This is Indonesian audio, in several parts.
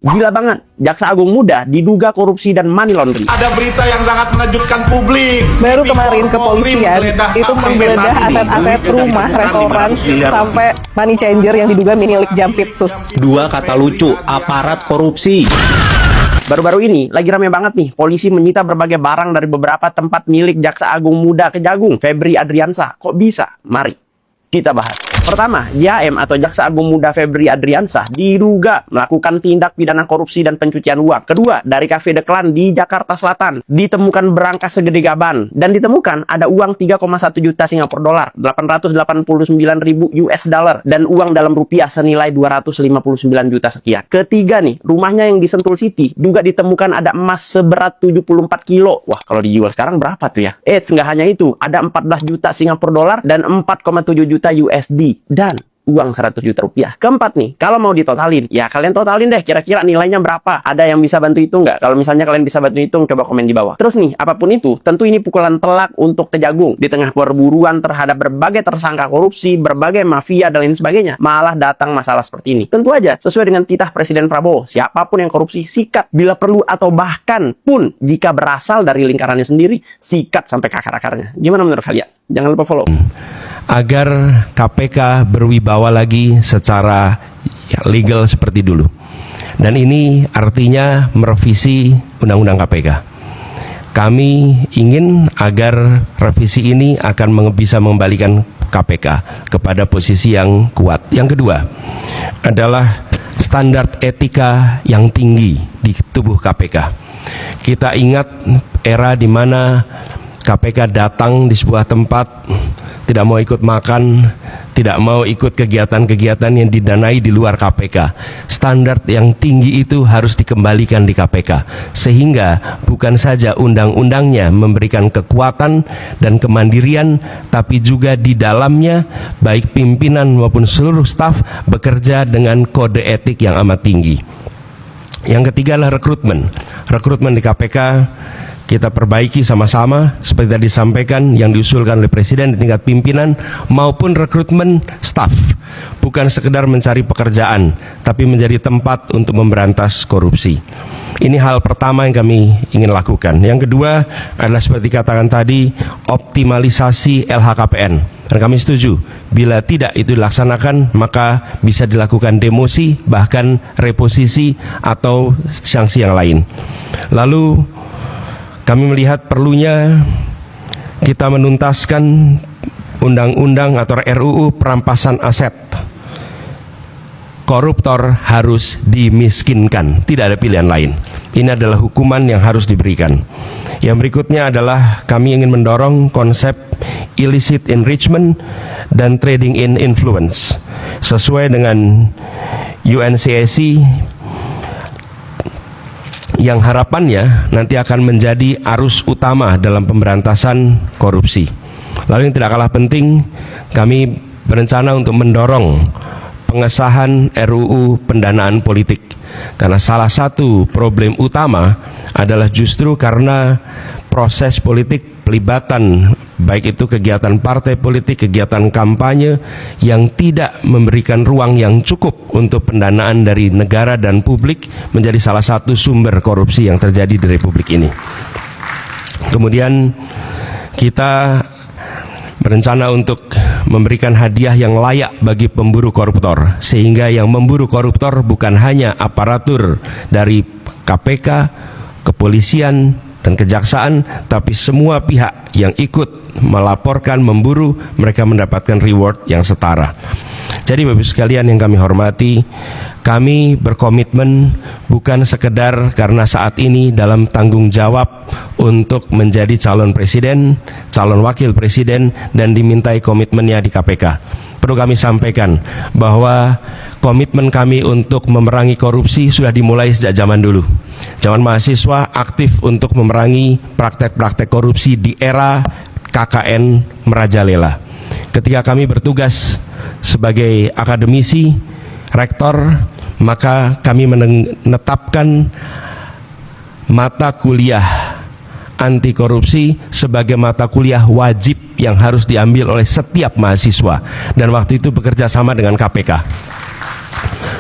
Gila banget, Jaksa Agung muda diduga korupsi dan money laundering. Ada berita yang sangat mengejutkan publik. Baru kemarin kepolisian itu menggeledah aset-aset rumah, restoran, sampai money changer yang diduga milik Jampitsus. Dua kata lucu, aparat korupsi. Baru-baru ini lagi rame banget nih, polisi menyita berbagai barang dari beberapa tempat milik Jaksa Agung muda Kejagung, Febri Adriansah. Kok bisa? Mari kita bahas. Pertama, JAM atau Jaksa Agung Muda Febri Adriansah diduga melakukan tindak pidana korupsi dan pencucian uang. Kedua, dari Cafe The Clan di Jakarta Selatan ditemukan berangkas segede gaban dan ditemukan ada uang 3,1 juta Singapura dolar, 889.000 US dollar dan uang dalam rupiah senilai 259 juta sekian. Ketiga nih, rumahnya yang di Sentul City juga ditemukan ada emas seberat 74 kilo. Wah, kalau dijual sekarang berapa tuh ya? Nggak hanya itu, ada 14 juta Singapura dolar dan 4,7 juta USD. Dan uang 100 juta rupiah. Keempat nih, kalau mau ditotalin, ya kalian totalin deh kira-kira nilainya berapa. Ada yang bisa bantu hitung nggak? Kalau misalnya kalian bisa bantu hitung, coba komen di bawah. Terus nih, apapun itu, tentu ini pukulan telak untuk Kejagung. Di tengah perburuan terhadap berbagai tersangka korupsi, berbagai mafia, dan lain sebagainya, malah datang masalah seperti ini. Tentu aja, sesuai dengan titah Presiden Prabowo, siapapun yang korupsi, sikat bila perlu atau bahkan pun jika berasal dari lingkarannya sendiri, sikat sampai ke akar-akarnya. Gimana menurut kalian? Jangan lupa follow. Agar KPK berwibawa lagi secara legal seperti dulu. Dan ini artinya merevisi Undang-Undang KPK. Kami ingin agar revisi ini akan bisa mengembalikan KPK kepada posisi yang kuat. Yang kedua adalah standar etika yang tinggi di tubuh KPK. Kita ingat era di mana KPK datang di sebuah tempat, tidak mau ikut makan, tidak mau ikut kegiatan-kegiatan yang didanai di luar KPK. Standar yang tinggi itu harus dikembalikan di KPK, sehingga bukan saja undang-undangnya memberikan kekuatan dan kemandirian, tapi juga di dalamnya baik pimpinan maupun seluruh staf bekerja dengan kode etik yang amat tinggi. Yang ketiga adalah rekrutmen. Rekrutmen di KPK kita perbaiki sama-sama seperti tadi disampaikan yang diusulkan oleh Presiden di tingkat pimpinan maupun rekrutmen staf. Bukan sekedar mencari pekerjaan, tapi menjadi tempat untuk memberantas korupsi. Ini hal pertama yang kami ingin lakukan. Yang kedua adalah seperti katakan tadi, optimalisasi LHKPN. Dan kami setuju, bila tidak itu dilaksanakan, maka bisa dilakukan demosi, bahkan reposisi atau sanksi yang lain. Lalu kami melihat perlunya kita menuntaskan undang-undang atau RUU perampasan aset. Koruptor harus dimiskinkan, tidak ada pilihan lain. Ini adalah hukuman yang harus diberikan. Yang berikutnya adalah kami ingin mendorong konsep illicit enrichment dan trading in influence. Sesuai dengan UNCAC yang harapannya nanti akan menjadi arus utama dalam pemberantasan korupsi. Lalu yang tidak kalah penting, kami berencana untuk mendorong pengesahan RUU pendanaan politik. Karena salah satu problem utama adalah justru karena proses politik, pelibatan baik itu kegiatan partai politik, kegiatan kampanye yang tidak memberikan ruang yang cukup untuk pendanaan dari negara dan publik menjadi salah satu sumber korupsi yang terjadi di Republik ini. Kemudian kita berencana untuk memberikan hadiah yang layak bagi pemburu koruptor, sehingga yang memburu koruptor bukan hanya aparatur dari KPK, kepolisian, dan kejaksaan, tapi semua pihak yang ikut melaporkan, memburu, mereka mendapatkan reward yang setara. Jadi Bapak Ibu sekalian yang kami hormati, kami berkomitmen bukan sekedar karena saat ini dalam tanggung jawab untuk menjadi calon presiden, calon wakil presiden, dan dimintai komitmennya di KPK. Perlu kami sampaikan bahwa komitmen kami untuk memerangi korupsi sudah dimulai sejak zaman dulu. Zaman mahasiswa aktif untuk memerangi praktek-praktek korupsi di era KKN merajalela. Ketika kami bertugas sebagai akademisi, rektor, maka kami menetapkan mata kuliah anti korupsi sebagai mata kuliah wajib yang harus diambil oleh setiap mahasiswa, dan waktu itu bekerja sama dengan KPK.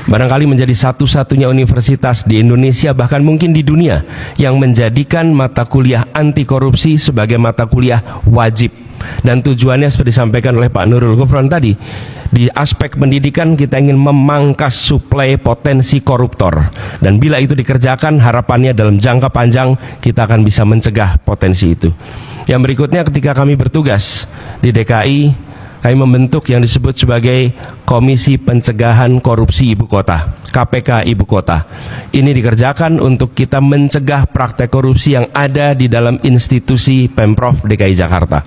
barangkali menjadi satu-satunya universitas di Indonesia, bahkan mungkin di dunia, yang menjadikan mata kuliah anti korupsi sebagai mata kuliah wajib. Dan tujuannya seperti disampaikan oleh Pak Nurul Gufron tadi, di aspek pendidikan kita ingin memangkas suplai potensi koruptor, dan bila itu dikerjakan, harapannya dalam jangka panjang kita akan bisa mencegah potensi itu. Yang berikutnya, ketika kami bertugas di DKI, kami membentuk yang disebut sebagai Komisi Pencegahan Korupsi Ibu Kota, KPK Ibu Kota. Ini dikerjakan untuk kita mencegah praktek korupsi yang ada di dalam institusi Pemprov DKI Jakarta.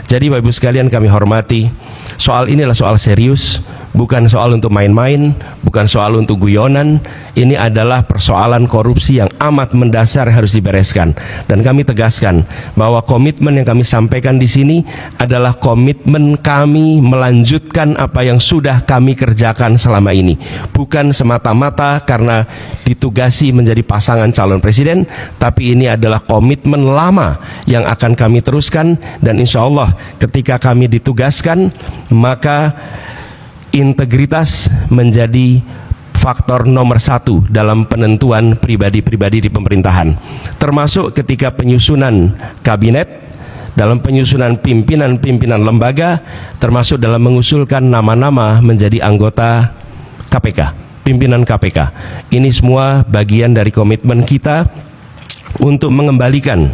Jadi Bapak Ibu sekalian kami hormati, soal ini adalah soal serius, bukan soal untuk main-main, bukan soal untuk guyonan. Ini adalah persoalan korupsi yang amat mendasar harus dibereskan. Dan kami tegaskan bahwa komitmen yang kami sampaikan di sini adalah komitmen kami melanjutkan apa yang sudah kami kerjakan selama ini. Bukan semata-mata karena ditugasi menjadi pasangan calon presiden, tapi ini adalah komitmen lama yang akan kami teruskan. Dan insya Allah ketika kami ditugaskan, maka integritas menjadi faktor nomor satu dalam penentuan pribadi-pribadi di pemerintahan, termasuk ketika penyusunan kabinet, dalam penyusunan pimpinan-pimpinan lembaga, termasuk dalam mengusulkan nama-nama menjadi anggota KPK, pimpinan KPK. Ini semua bagian dari komitmen kita untuk mengembalikan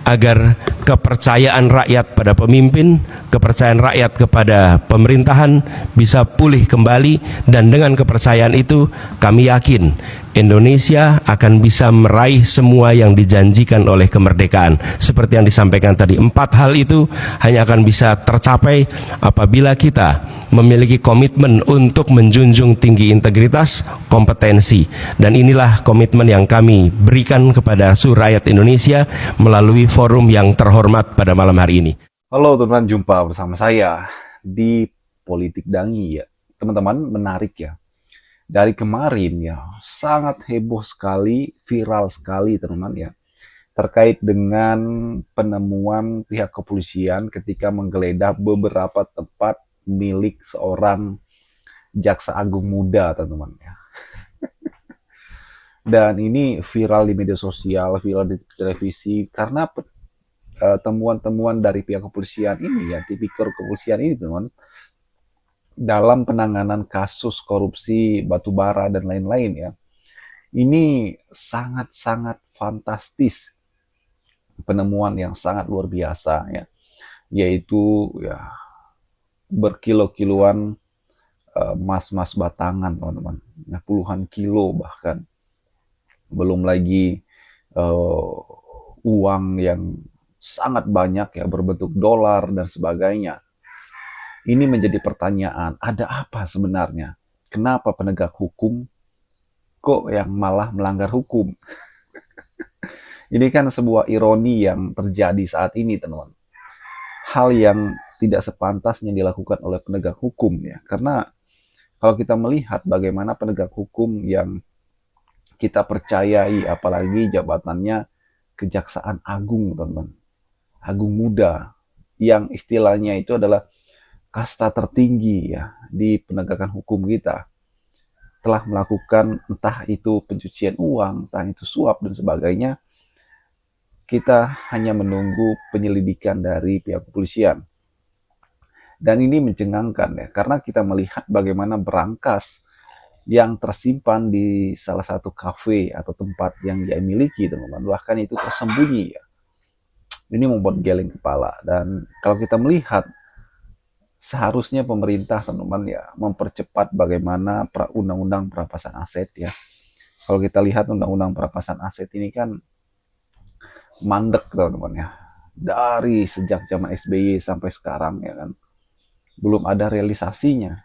agar kepercayaan rakyat pada pemimpin, kepercayaan rakyat kepada pemerintahan bisa pulih kembali. Dan dengan kepercayaan itu kami yakin Indonesia akan bisa meraih semua yang dijanjikan oleh kemerdekaan. Seperti yang disampaikan tadi, 4 hal itu hanya akan bisa tercapai apabila kita memiliki komitmen untuk menjunjung tinggi integritas, kompetensi. Dan inilah komitmen yang kami berikan kepada seluruh rakyat Indonesia melalui forum yang terhormat pada malam hari ini. Halo teman-teman, jumpa bersama saya di Politik Dangi ya. Teman-teman, menarik ya. Dari kemarin ya, sangat heboh sekali, viral sekali teman-teman ya. Terkait dengan penemuan pihak kepolisian ketika menggeledah beberapa tempat milik seorang jaksa agung muda teman-teman ya. Dan ini viral di media sosial, viral di televisi, karena temuan-temuan dari pihak kepolisian ini ya, tipikor kepolisian ini teman-teman, dalam penanganan kasus korupsi batubara dan lain-lain ya. Ini sangat-sangat fantastis, penemuan yang sangat luar biasa ya, yaitu ya berkilo-kiloan emas-emas batangan teman-teman, ya, puluhan kilo bahkan, belum lagi uang yang sangat banyak ya, berbentuk dolar dan sebagainya. Ini menjadi pertanyaan, ada apa sebenarnya? Kenapa penegak hukum kok yang malah melanggar hukum? Ini kan sebuah ironi yang terjadi saat ini, teman-teman. Hal yang tidak sepantasnya dilakukan oleh penegak hukum ya. Karena kalau kita melihat bagaimana penegak hukum yang kita percayai, apalagi jabatannya Kejaksaan Agung, teman-teman. Agung muda, yang istilahnya itu adalah kasta tertinggi ya di penegakan hukum kita, telah melakukan entah itu pencucian uang, entah itu suap dan sebagainya. Kita hanya menunggu penyelidikan dari pihak kepolisian. Dan ini mencengangkan ya, karena kita melihat bagaimana berangkas yang tersimpan di salah satu kafe atau tempat yang dia miliki, teman-teman. Bahkan itu tersembunyi ya. Ini membuat geleng kepala. Dan kalau kita melihat, seharusnya pemerintah teman-teman ya mempercepat bagaimana undang-undang perampasan aset ya. Kalau kita lihat undang-undang perampasan aset ini kan mandek teman-teman ya. Dari sejak zaman SBY sampai sekarang ya kan. Belum ada realisasinya.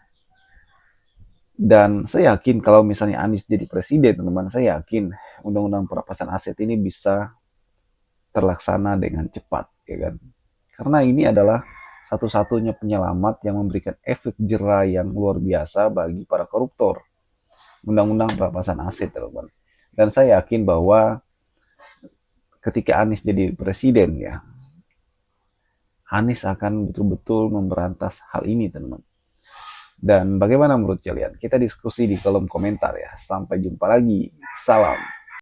Dan saya yakin kalau misalnya Anies jadi presiden teman-teman, saya yakin undang-undang perampasan aset ini bisa terlaksana dengan cepat ya kan. Karena ini adalah satu-satunya penyelamat yang memberikan efek jera yang luar biasa bagi para koruptor. Undang-undang perampasan aset, teman-teman. Dan saya yakin bahwa ketika Anies jadi presiden ya, Anies akan betul-betul memberantas hal ini, teman-teman. Dan bagaimana menurut kalian? Kita diskusi di kolom komentar ya. Sampai jumpa lagi. Salam.